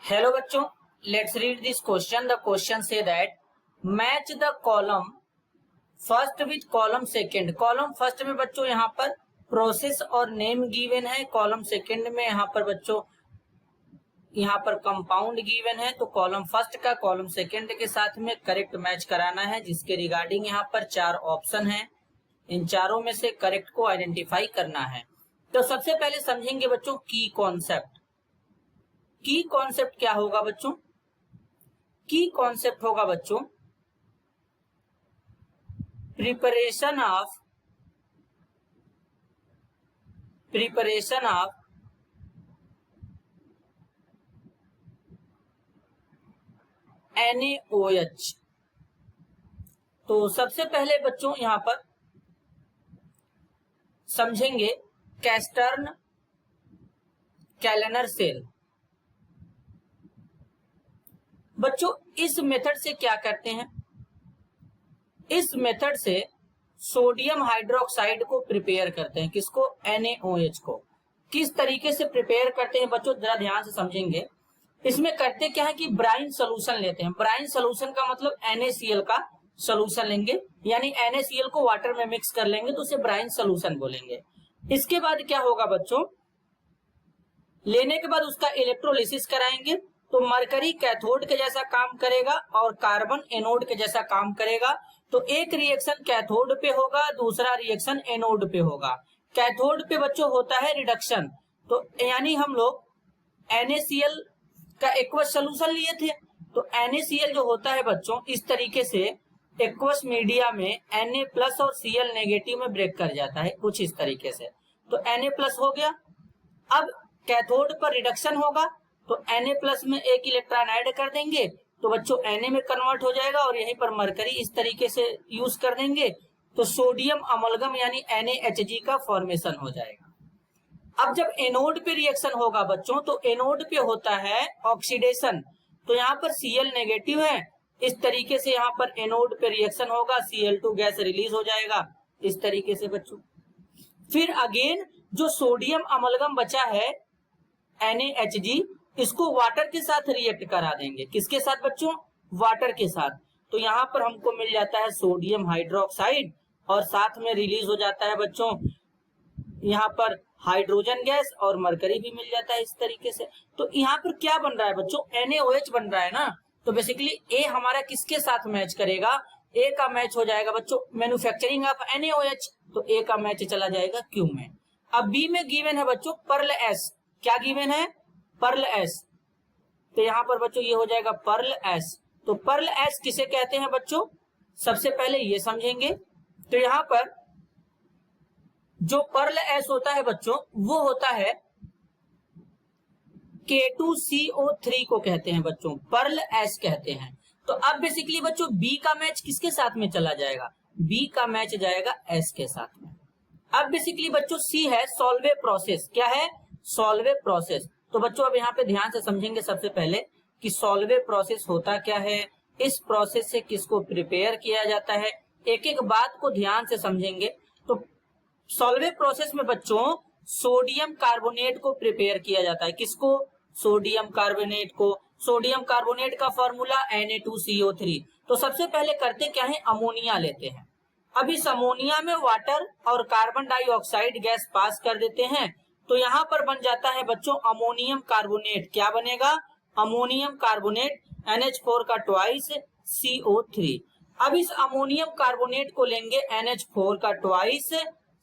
Hello बच्चों, let's read this question. The question say that match the column first with column second. Column first में बच्चों यहाँ पर process और name given है, कॉलम सेकंड में यहाँ पर बच्चों यहाँ पर कंपाउंड गिवन है। तो कॉलम फर्स्ट का कॉलम सेकंड के साथ में करेक्ट मैच कराना है, जिसके रिगार्डिंग यहाँ पर 4 ऑप्शन है। इन चारों में से करेक्ट को आइडेंटिफाई करना है। तो सबसे पहले समझेंगे बच्चों की कॉन्सेप्ट। की कॉन्सेप्ट क्या होगा बच्चों? की कॉन्सेप्ट होगा बच्चों प्रिपरेशन ऑफ NaOH। तो सबसे पहले बच्चों यहां पर समझेंगे कैस्टर्न कैलेनर सेल। बच्चों इस मेथड से क्या करते हैं? इस मेथड से सोडियम हाइड्रोक्साइड को प्रिपेयर करते हैं। किसको? NaOH को। किस तरीके से प्रिपेयर करते हैं बच्चों, जरा ध्यान से समझेंगे। इसमें करते क्या है कि ब्राइन सोल्यूशन लेते हैं। ब्राइन सोल्यूशन का मतलब NaCl का सोल्यूशन लेंगे, यानी NaCl को वाटर में मिक्स कर लेंगे तो उसे ब्राइन सोल्यूशन बोलेंगे। इसके बाद क्या होगा बच्चों, लेने के बाद उसका इलेक्ट्रोलिसिस कराएंगे तो मरकरी कैथोड के जैसा काम करेगा और कार्बन एनोड के जैसा काम करेगा। तो एक रिएक्शन कैथोड पे होगा, दूसरा रिएक्शन एनोड पे होगा। कैथोड पे बच्चों होता है रिडक्शन, तो यानी हम लोग NaCl का एक्वस सोल्यूशन लिए थे। तो NaCl जो होता है बच्चों इस तरीके से एक्वस मीडिया में Na+ और Cl नेगेटिव में ब्रेक कर जाता है, कुछ इस तरीके से। तो Na+ हो गया। अब कैथोड पर रिडक्शन होगा तो Na+ में एक इलेक्ट्रॉन ऐड कर देंगे तो बच्चों Na में कन्वर्ट हो जाएगा और यहीं पर मरकरी इस तरीके से यूज कर देंगे तो सोडियम अमलगम यानी NaHg का फॉर्मेशन हो जाएगा। अब जब एनोड पे रिएक्शन होगा बच्चों तो एनोड पे होता है ऑक्सीडेशन, तो यहाँ पर Cl नेगेटिव है, इस तरीके से यहाँ पर एनोड पे रिएक्शन होगा, Cl2 गैस रिलीज हो जाएगा इस तरीके से बच्चों। फिर अगेन जो सोडियम अमलगम बचा है NaHg, इसको वाटर के साथ रिएक्ट करा देंगे। किसके साथ बच्चों? वाटर के साथ। तो यहाँ पर हमको मिल जाता है सोडियम हाइड्रोक्साइड और साथ में रिलीज हो जाता है बच्चों यहाँ पर हाइड्रोजन गैस और मरकरी भी मिल जाता है इस तरीके से। तो यहाँ पर क्या बन रहा है बच्चों? NaOH बन रहा है ना। तो बेसिकली A हमारा किसके साथ मैच करेगा? A का मैच हो जाएगा बच्चों मैन्युफैक्चरिंग ऑफ NaOH, तो A का मैच चला जाएगा Q में। अब B में गिवन है बच्चों पर्ल S। क्या गिवन है? Pearl S। तो यहाँ पर बच्चों ये हो जाएगा पर्ल S। तो पर्ल S किसे कहते हैं बच्चों? सबसे पहले ये समझेंगे। तो यहाँ पर जो पर्ल S होता है बच्चों वो होता है K2CO3 को कहते हैं बच्चों, पर्ल S कहते हैं। तो अब बेसिकली बच्चों B का मैच किसके साथ में चला जाएगा? B का मैच जाएगा S के साथ में। अब बेसिकली बच्चों C है सॉल्वे प्रोसेस। क्या है? Solvay process. तो बच्चों अब यहाँ पे ध्यान से समझेंगे सबसे पहले कि सॉल्वे प्रोसेस होता क्या है, इस प्रोसेस से किसको प्रिपेयर किया जाता है, एक एक बात को ध्यान से समझेंगे। तो सॉल्वे प्रोसेस में बच्चों सोडियम कार्बोनेट को प्रिपेयर किया जाता है। किसको? सोडियम कार्बोनेट को। सोडियम कार्बोनेट का फॉर्मूला Na2CO3। तो सबसे पहले करते क्या है, अमोनिया लेते हैं। अब इस अमोनिया में वाटर और कार्बन डाइऑक्साइड गैस पास कर देते हैं तो यहाँ पर बन जाता है बच्चों अमोनियम कार्बोनेट। क्या बनेगा? अमोनियम कार्बोनेट NH4 का ट्वाइस CO3। अब इस अमोनियम कार्बोनेट को लेंगे NH4 का ट्वाइस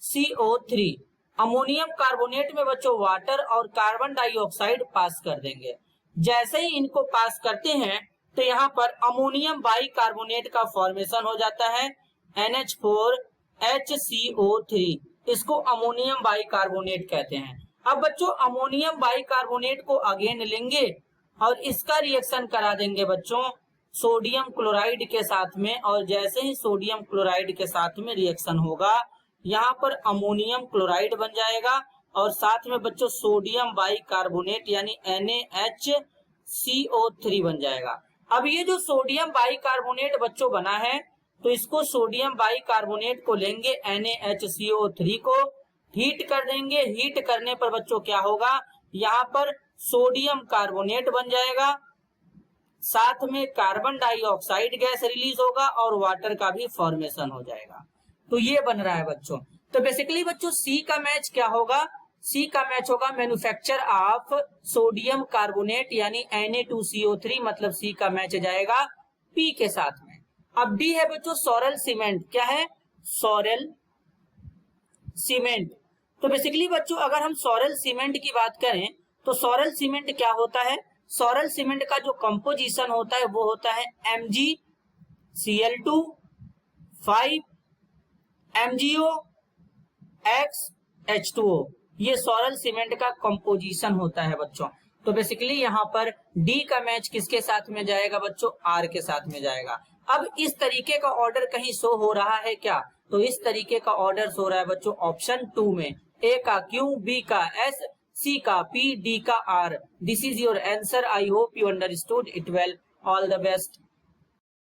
CO3। अमोनियम कार्बोनेट में बच्चों वाटर और कार्बन डाइऑक्साइड पास कर देंगे। जैसे ही इनको पास करते हैं तो यहाँ पर अमोनियम बाई कार्बोनेट का फॉर्मेशन हो जाता है NH4HCO3। इसको अमोनियम बाई कार्बोनेट कहते हैं। अब बच्चों अमोनियम बाई कार्बोनेट को अगेन लेंगे और इसका रिएक्शन करा देंगे बच्चों सोडियम क्लोराइड के साथ में, और जैसे ही सोडियम क्लोराइड के साथ में रिएक्शन होगा यहाँ पर अमोनियम क्लोराइड बन जाएगा और साथ में बच्चों सोडियम बाई कार्बोनेट यानी NaHCO3 बन जाएगा। अब ये जो सोडियम बाई कार्बोनेट बच्चों बना है तो इसको सोडियम बाई कार्बोनेट को लेंगे NaHCO3 को हीट कर देंगे। हीट करने पर बच्चों क्या होगा, यहाँ पर सोडियम कार्बोनेट बन जाएगा, साथ में कार्बन डाइऑक्साइड गैस रिलीज होगा और वाटर का भी फॉर्मेशन हो जाएगा। तो ये बन रहा है बच्चों। तो बेसिकली बच्चों सी का मैच क्या होगा, सी का मैच होगा मैन्युफैक्चर ऑफ सोडियम कार्बोनेट यानी Na2CO3, मतलब सी का मैच जाएगा पी के साथ में। अब डी है बच्चों सॉरल सीमेंट। क्या है, सॉरल सीमेंट। तो बेसिकली बच्चों अगर हम सॉरल सीमेंट की बात करें तो सॉरल सीमेंट क्या होता है, सॉरल सीमेंट का जो कंपोजिशन होता है वो होता है MgCl2 5 MgO X H2O। ये सॉरल सीमेंट का कंपोजिशन होता है बच्चों। तो बेसिकली यहाँ पर डी का मैच किसके साथ में जाएगा बच्चों, आर के साथ में जाएगा। अब इस तरीके का ऑर्डर कहीं शो हो रहा है क्या, तो इस तरीके का ऑर्डर हो रहा है बच्चों ऑप्शन 2 में, ए का क्यू, बी का एस, सी का पी, डी का R. This is your answer. I hope you understood it well. All the best.